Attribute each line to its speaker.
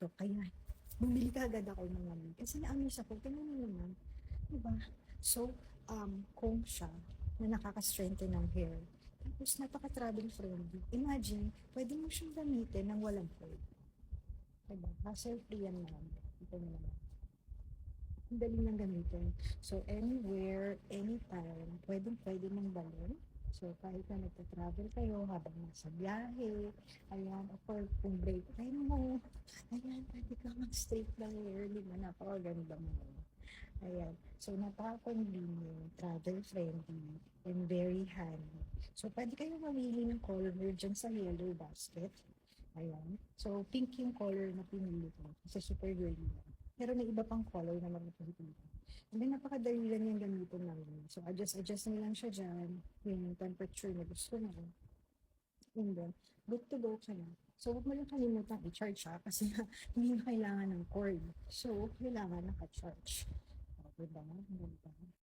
Speaker 1: ito. Kaya, bumili ka agad ako ng ano. Kasi na-amaze ako. Tingnan mo naman. Diba? So, comb siya na nakaka-strengthen ng hair. Tapos, napaka-travel friendly. Imagine, pwede mo siyang gamitin ng walang fold. Diba? Hassle-free yan naman. Ito na naman. Ang dali nang gamitin. So, anywhere, anytime, pwede mong balon. So, kahit na nagta-travel kayo habang nasa biyahe, ayan, or kung break time mo, ayan, pwede ka mag-straight ng hair, di ba? Napakaganda mo. Ayan. So, napaka-convenient, travel-friendly, and very handy. So, pwede kayong mamili ng color dyan sa yellow basket. Ayan. So, pink yung color na pinili ko. Kasi super girly lang. Pero may iba pang color naman na pinili ko. And then, napakadali lang yung gamitin namin. So, adjust nyo lang siya dyan. Yung temperature na gusto mo. And then, good to go ka na. So, huwag mo lang kalimutan i-charge siya kasi hindi na kailangan ng cord. So, kailangan naka-charge. O, diba? Ganda.